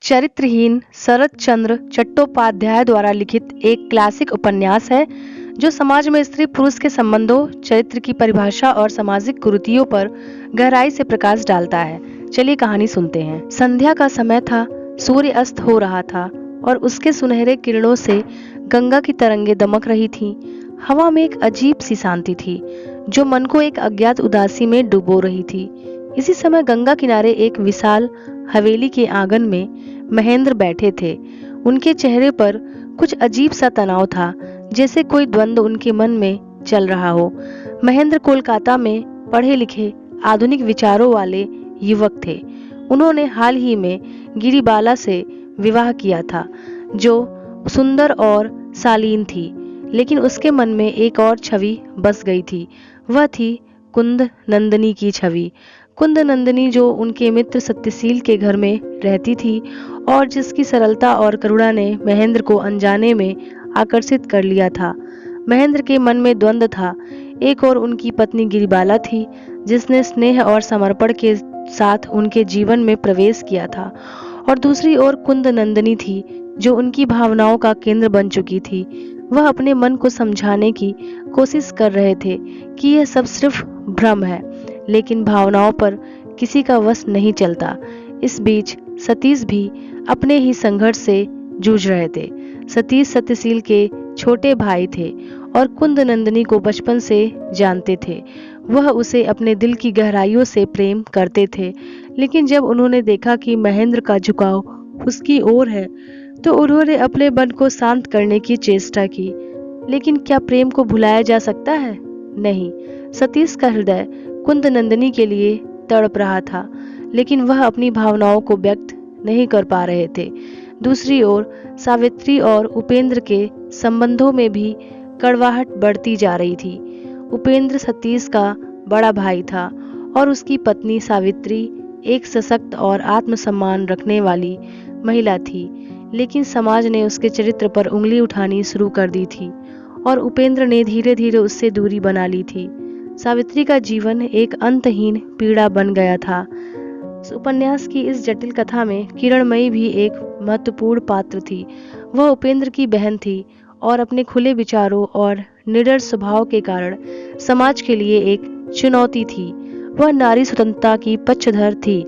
चरित्रहीन शरत चंद्र चट्टोपाध्याय द्वारा लिखित एक क्लासिक उपन्यास है जो समाज में स्त्री पुरुष के संबंधों, चरित्र की परिभाषा और सामाजिक कुरीतियों पर गहराई से प्रकाश डालता है। चलिए कहानी सुनते हैं। संध्या का समय था, सूर्य अस्त हो रहा था और उसके सुनहरे किरणों से गंगा की तरंगें दमक रही थीं। हवा में एक अजीब सी शांति थी जो मन को एक अज्ञात उदासी में डुबो रही थी। इसी समय गंगा किनारे एक विशाल हवेली के आंगन में महेंद्र बैठे थे। उनके चेहरे पर कुछ अजीब सा तनाव था, जैसे कोई द्वंद्व उनके मन में चल रहा हो। महेंद्र कोलकाता में पढ़े लिखे आधुनिक विचारों वाले युवक थे। उन्होंने हाल ही में गिरिबाला से विवाह किया था, जो सुंदर और शालीन थी, लेकिन उसके मन में एक और छवि बस गई थी। वह थी कुंद नंदिनी की छवि। कुंद नंदिनी जो उनके मित्र सत्यशील के घर में रहती थी और जिसकी सरलता और करुणा ने महेंद्र को अनजाने में आकर्षित कर लिया था। महेंद्र के मन में द्वंद्व था। एक और उनकी पत्नी गिरिबाला थी, जिसने स्नेह और समर्पण के साथ उनके जीवन में प्रवेश किया था, और दूसरी ओर कुंद नंदिनी थी, जो उनकी भावनाओं का केंद्र बन चुकी थी। वह अपने मन को समझाने की कोशिश कर रहे थे कि यह सब सिर्फ भ्रम है, लेकिन भावनाओं पर किसी का वश नहीं चलता। इस बीच सतीश भी अपने ही संघर्ष से जूझ रहे थे। सतीश सत्यशील के छोटे भाई थे और कुंद नंदिनी को बचपन से जानते थे। वह उसे अपने दिल की गहराइयों से प्रेम करते थे, लेकिन जब उन्होंने देखा कि महेंद्र का झुकाव उसकी ओर है, तो उन्होंने अपने मन को शांत करने की चेष्टा की। लेकिन क्या प्रेम को भुलाया जा सकता है? नहीं। सतीश का हृदय कुंद नंदिनी के लिए तड़प रहा था, लेकिन वह अपनी भावनाओं को व्यक्त नहीं कर पा रहे थे। दूसरी ओर सावित्री और उपेंद्र के संबंधों में भी कड़वाहट बढ़ती जा रही थी। उपेंद्र सतीश का बड़ा भाई था और उसकी पत्नी सावित्री एक सशक्त और आत्मसम्मान रखने वाली महिला थी, लेकिन समाज ने उसके चरित्र पर उंगली उठानी शुरू कर दी थी और उपेंद्र ने धीरे धीरे उससे दूरी बना ली थी। सावित्री का जीवन एक अंतहीन पीड़ा बन गया था। इस उपन्यास की इस जटिल कथा में किरणमयी भी एक महत्वपूर्ण पात्र थी। वह उपेंद्र की बहन थी और अपने खुले विचारों और निडर स्वभाव के कारण समाज के लिए एक चुनौती थी। वह नारी स्वतंत्रता की पक्षधर थी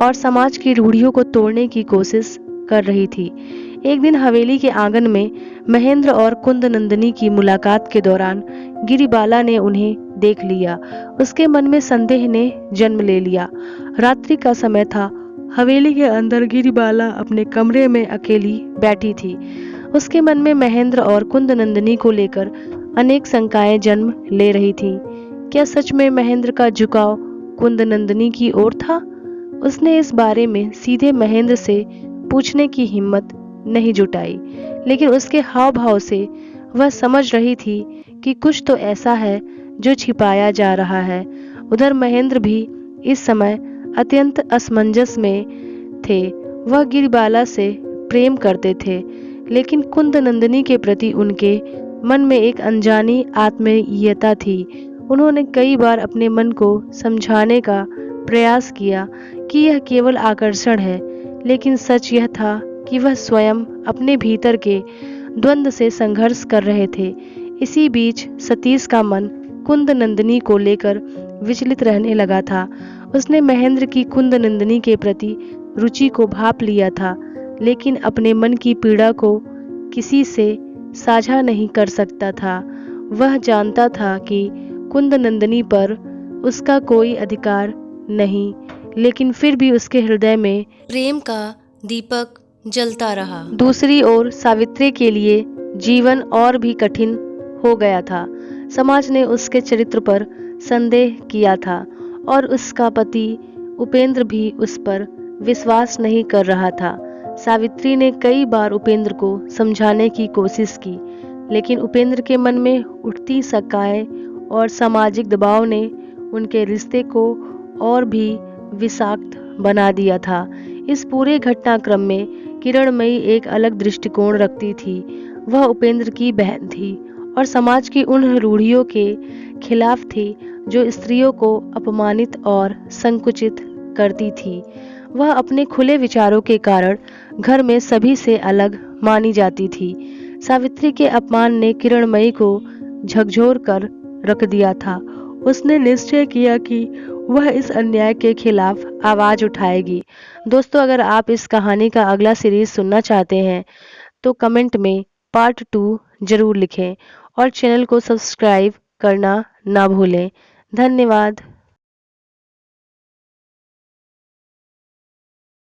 और समाज की रूढ़ियों को तोड़ने की कोशिश कर रही थी। एक दिन हवेली के आंगन में महेंद्र और कुंद नंदिनी की मुलाकात के दौरान गिरिबाला ने उन्हें देख लिया। उसके मन में संदेह ने जन्म ले लिया। रात्रि का समय था। हवेली के अंदर गिरिबाला अपने कमरे में अकेली बैठी थी। उसके मन में महेंद्र और कुंद नंदिनी को लेकर अनेक शंकाएं जन्म ले रही थीं। क्या सच में महेंद्र का झुकाव कुंद नंदिनी की ओर था? उसने इस बारे में सीधे महेंद्र से पूछने की हिम्मत नहीं जुटाई, लेकिन उसके हाव भाव से वह समझ रही थी कि कुछ तो ऐसा है जो छिपाया जा रहा है। उधर महेंद्र भी इस समय अत्यंत असमंजस में थे। वह गिरिबाला से प्रेम करते थे, लेकिन कुंद नंदिनी के प्रति उनके मन में एक अनजानी आत्मीयता थी। उन्होंने कई बार अपने मन को समझाने का प्रयास किया कि यह केवल आकर्षण है, लेकिन सच यह था कि वह स्वयं अपने भीतर के द्वंद्व से संघर्ष कर रहे थे। इसी बीच सतीश का मन कुंद नंदिनी को लेकर विचलित रहने लगा था। उसने महेंद्र की कुंद नंदिनी के प्रति रुचि को भांप लिया था, लेकिन अपने मन की पीड़ा को किसी से साझा नहीं कर सकता था। वह जानता था कि कुंद नंदिनी पर उसका कोई अधिकार नहीं, लेकिन फिर भी उसके हृदय में प्रेम का दीपक जलता रहा। दूसरी ओर सावित्री के लिए जीवन और भी कठिन हो गया था। समाज ने उसके चरित्र पर संदेह किया था और उसका पति उपेंद्र भी उस पर विश्वास नहीं कर रहा था। सावित्री ने कई बार उपेंद्र को समझाने की कोशिश की, लेकिन उपेंद्र के मन में उठती शंकाएं और सामाजिक दबाव ने उनके रिश्ते को और भी विषाक्त बना दिया था। इस पूरे घटनाक्रम में किरणमयी एक अलग दृष्टिकोण रखती थी। वह उपेंद्र की बहन थी और समाज की उन रूढ़ियों के खिलाफ थी जो स्त्रियों को अपमानित और संकुचित करती थी। वह अपने खुले विचारों के कारण घर में सभी से अलग मानी जाती थी। सावित्री के अपमान ने किरणमयी को झकझोर कर रख दिया था। उसने निश्चय किया कि वह इस अन्याय के खिलाफ आवाज उठाएगी। दोस्तों, अगर आप इस कहानी का अगला सीरीज सुनना चाहते हैं तो कमेंट में पार्ट 2 जरूर लिखें और चैनल को सब्सक्राइब करना ना भूलें। धन्यवाद।